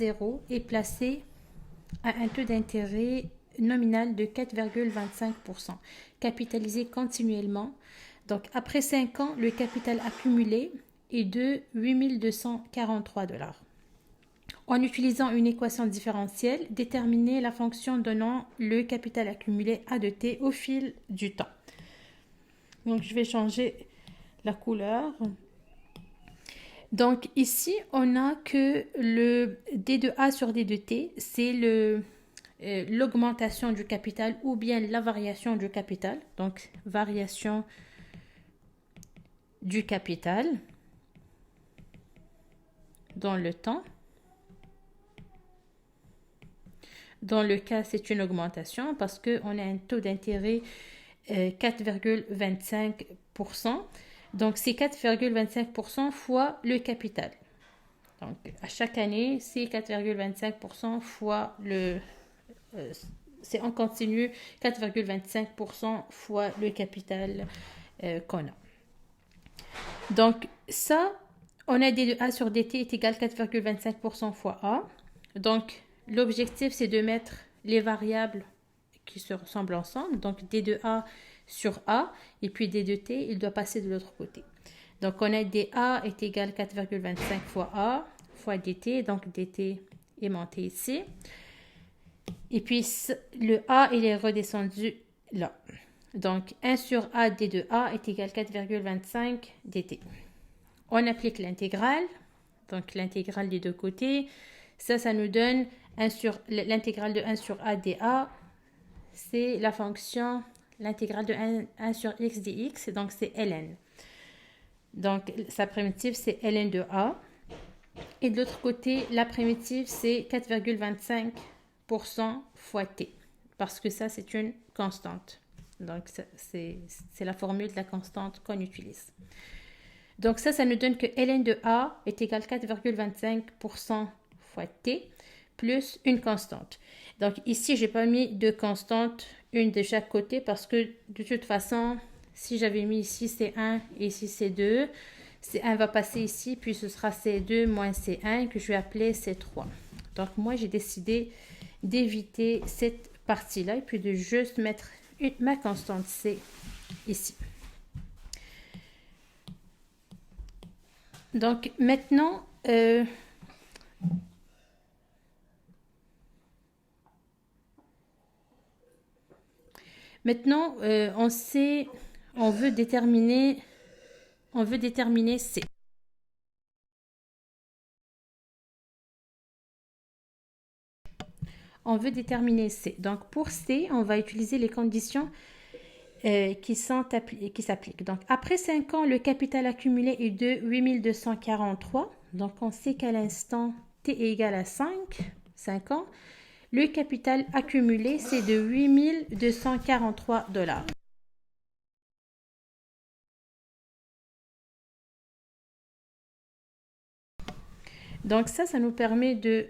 0 est placé à un taux d'intérêt nominal de 4,25%, capitalisé continuellement. Donc, après 5 ans, le capital accumulé est de 8 243 $. En utilisant une équation différentielle, déterminer la fonction donnant le capital accumulé A de t au fil du temps. Donc, je vais changer la couleur. Donc, ici, on n'a que le D de A sur D de T, c'est l'augmentation du capital ou bien la variation du capital. Donc, variation du capital dans le temps. Dans le cas, c'est une augmentation parce qu'on a un taux d'intérêt 4,25%. Donc, c'est 4,25% fois le capital. Donc, à chaque année, c'est 4,25% fois c'est en continu 4,25% fois le capital qu'on a. Donc, ça, on a D de A sur dt est égal à 4,25% fois A. Donc, l'objectif, c'est de mettre les variables qui se ressemblent ensemble. Donc, D de A sur A et puis D de T, il doit passer de l'autre côté. Donc, on a dA est égal à 4,25 fois A fois dt. Donc, dt est monté ici. Et puis, le A, il est redescendu là. Donc, 1 sur A d de A est égal à 4,25 dt. On applique l'intégrale. Donc, l'intégrale des deux côtés. Ça nous donne l'intégrale de 1 sur A dA. C'est la fonction, l'intégrale de 1 sur x dx. Donc, c'est ln. Donc, sa primitive, c'est ln de A. Et de l'autre côté, la primitive, c'est 4,25% fois t. Parce que ça, c'est une constante. Donc, c'est la formule de la constante qu'on utilise. Donc, ça nous donne que ln de A est égal à 4,25% fois t plus une constante. Donc, ici, je n'ai pas mis de constante, une de chaque côté, parce que de toute façon, si j'avais mis ici C1 et ici C2, C1 va passer ici, puis ce sera C2 moins C1 que je vais appeler C3. Donc, moi, j'ai décidé d'éviter cette partie-là et puis de juste mettre ma constante C ici. Donc, maintenant, on veut déterminer C. On veut déterminer C. Donc, pour C, on va utiliser les conditions qui s'appliquent. Donc, après 5 ans, le capital accumulé est de 8 243. Donc, on sait qu'à l'instant T est égal à 5 ans. Le capital accumulé, c'est de 8 243 $. Donc, ça nous permet de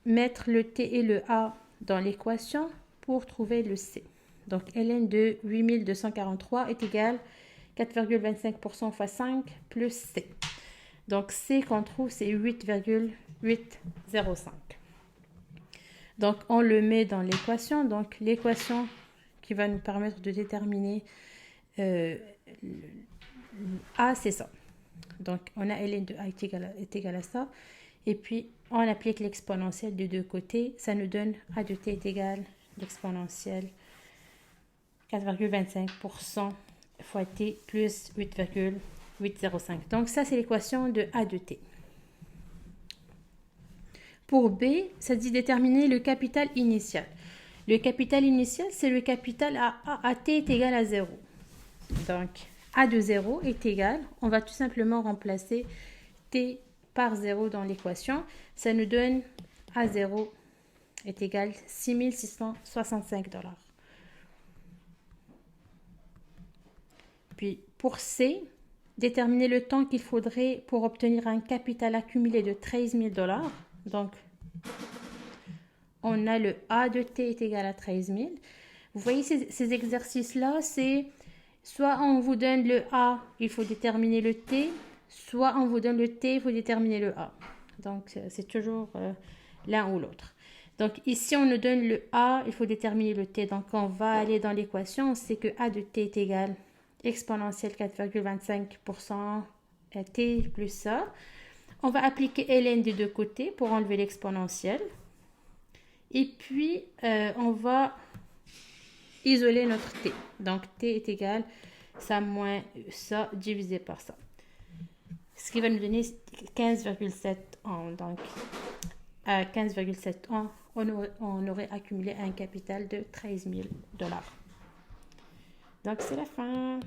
mettre le T et le A dans l'équation pour trouver le C. Donc, ln de 8 243 est égal à 4,25% fois 5 plus C. Donc, C qu'on trouve, c'est 8,805. Donc, on le met dans l'équation. Donc, l'équation qui va nous permettre de déterminer A, c'est ça. Donc, on a ln de A est égal à ça. Et puis, on applique l'exponentielle des deux côtés. Ça nous donne A de t est égal à l'exponentielle 4,25% fois t plus 8,805. Donc, ça, c'est l'équation de A de t. Pour B, ça dit déterminer le capital initial. Le capital initial, c'est le capital à t est égal à 0. Donc, A de 0 est égal, on va tout simplement remplacer t par 0 dans l'équation. Ça nous donne A0 est égal à 6 665 $. Puis, pour C, déterminer le temps qu'il faudrait pour obtenir un capital accumulé de 13 000 $. Donc, on a le A de t est égal à 13 000. Vous voyez ces exercices-là, c'est soit on vous donne le A, il faut déterminer le t, soit on vous donne le t, il faut déterminer le A. Donc, c'est toujours l'un ou l'autre. Donc ici, on nous donne le A, il faut déterminer le T. Donc on va aller dans l'équation, c'est que A de T est égal exponentielle 4,25% T plus ça. On va appliquer ln des deux côtés pour enlever l'exponentielle. Et puis, on va isoler notre T. Donc, T est égal ça moins ça divisé par ça. Ce qui va nous donner 15,7 ans. Donc, à 15,7 ans, on aurait accumulé un capital de 13 000 $. Donc, c'est la fin.